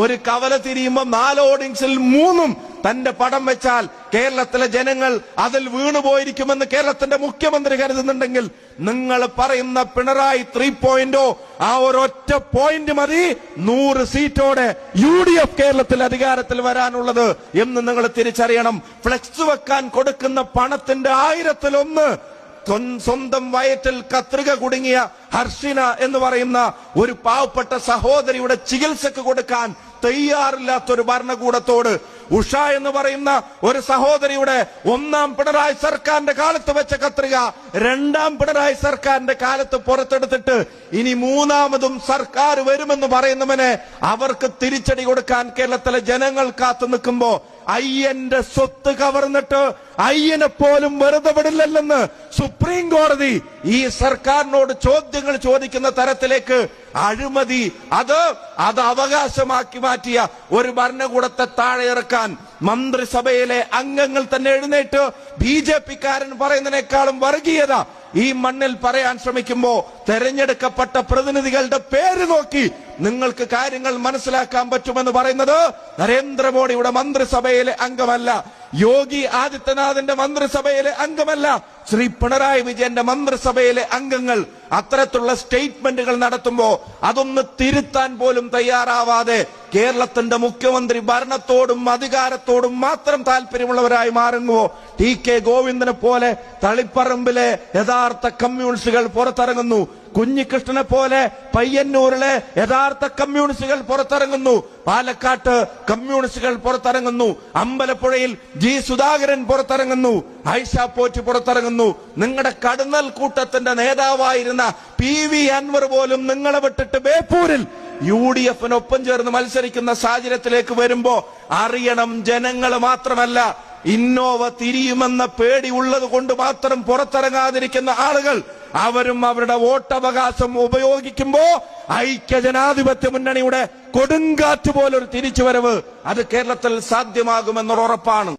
ഒരു കവല തിരിയുമ്പോൾ 4 ഓർഡിങ്സിൽ 3 തന്റെ പടം വെച്ചാൽ കേരളത്തിലെ ജനങ്ങൾ അതിൽ വീണുപോയിരിക്കുമെന്ന് കേരളത്തിന്റെ മുഖ്യമന്ത്രി കരുതുന്നുണ്ടെങ്കിൽ നിങ്ങൾ പറയുന്ന പിണറായി 3.0 ആ ഒരൊറ്റ പോയിന്റ് മതി 100 സീറ്റോടെ UDF കേരളത്തിൽ അധികാരത്തിൽ വരാനുള്ളത് എന്ന് നിങ്ങൾ തിരിച്ചറിയണം. ഫ്ലെക്സ് വെക്കാൻ കൊടുക്കുന്ന പണത്തിന്റെ 1000-1 സ്വന്തം വയറ്റിൽ കത്രിക കുടുങ്ങിയ ഹർഷിന എന്ന് പറയുന്ന ഒരു പാവപ്പെട്ട സഹോദരിയുടെ ചികിത്സക്ക് കൊടുക്കാൻ തയ്യാറില്ലാത്തൊരു ഭരണകൂടത്തോട് ഉഷ എന്ന് പറയുന്ന ഒരു സഹോദരിയുടെ 1ാം പിണറായി സർക്കാരിന്റെ കാലത്ത് വെച്ച കത്രിക 2ാം പിണറായി സർക്കാരിന്റെ കാലത്ത് പുറത്തെടുത്തിട്ട് ഇനി 3ാമതും സർക്കാർ വരുമെന്ന് പറയുന്നവനെ അവർക്ക് തിരിച്ചടി കൊടുക്കാൻ കേരളത്തിലെ ജനങ്ങൾ കാത്തു നിൽക്കുമ്പോ അയ്യന്റെ സ്വത്ത് കവർന്നിട്ട് അയ്യനെ പോലും വെറുതെ വിടില്ലെന്ന് സുപ്രീം കോടതി ഈ സർക്കാരിനോട് ചോദ്യങ്ങൾ ചോദിക്കുന്ന തരത്തിലേക്ക് അഴിമതി അത് അവകാശമാക്കി മാറ്റിയ ഒരു ഭരണകൂടത്തെ താഴെ ഇറക്കാൻ മന്ത്രിസഭയിലെ അംഗങ്ങൾ തന്നെ എഴുന്നേറ്റ് BJP-കാരൻ പറയുന്നതിനേക്കാളും വർഗീയത ഈ മണ്ണിൽ പറയാൻ ശ്രമിക്കുമ്പോ തെരഞ്ഞെടുക്കപ്പെട്ട പ്രതിനിധികളുടെ പേര് നോക്കി നിങ്ങൾക്ക് കാര്യങ്ങൾ മനസ്സിലാക്കാൻ പറ്റുമെന്ന് പറയുന്നത് നരേന്ദ്രമോദിയുടെ മന്ത്രിസഭയിലെ അംഗമല്ല, യോഗി ആദിത്യനാഥിന്റെ മന്ത്രിസഭയിലെ അംഗമല്ല, ശ്രീ പിണറായി വിജയന്റെ മന്ത്രിസഭയിലെ അംഗങ്ങൾ അത്തരത്തിലുള്ള സ്റ്റേറ്റ്മെന്റുകൾ നടത്തുമ്പോ അതൊന്ന് തിരുത്താൻ പോലും തയ്യാറാവാതെ കേരളത്തിന്റെ മുഖ്യമന്ത്രി ഭരണത്തോടും അധികാരത്തോടും മാത്രം താല്പര്യമുള്ളവരായി മാറുന്നുവോ? TK ഗോവിന്ദനെ പോലെ തളിപ്പറമ്പിലെ യഥാർത്ഥ കമ്മ്യൂണിസ്റ്റുകൾ പുറത്തിറങ്ങുന്നു. കുഞ്ഞികൃഷ്ണനെ പോലെ പയ്യന്നൂരിലെ യഥാർത്ഥ കമ്മ്യൂണിസ്റ്റുകൾ പുറത്തിറങ്ങുന്നു. പാലക്കാട്ട് കമ്മ്യൂണിസ്റ്റുകൾ പുറത്തിറങ്ങുന്നു. അമ്പലപ്പുഴയിൽ G സുധാകരൻ പുറത്തിറങ്ങുന്നു. ഐഷ പോറ്റി പുറത്തിറങ്ങുന്നു. നിങ്ങളുടെ കടന്നൽ കൂട്ടത്തിന്റെ നേതാവായിരുന്ന PV അൻവർ പോലും നിങ്ങളെ വിട്ടിട്ട് ബേപ്പൂരിൽ UDF-നൊപ്പം ചേർന്ന് മത്സരിക്കുന്ന സാഹചര്യത്തിലേക്ക് വരുമ്പോ അറിയണം, ജനങ്ങൾ മാത്രമല്ല ഇന്നോവ തിരിയുമെന്ന പേടി ഉള്ളത് കൊണ്ട് മാത്രം പുറത്തിറങ്ങാതിരിക്കുന്ന ആളുകൾ അവരും അവരുടെ വോട്ടവകാശം ഉപയോഗിക്കുമ്പോ ഐക്യജനാധിപത്യ മുന്നണിയുടെ കൊടുങ്കാറ്റ് പോലൊരു തിരിച്ചുവരവ് അത് കേരളത്തിൽ സാധ്യമാകുമെന്നൊരു ഉറപ്പാണ്.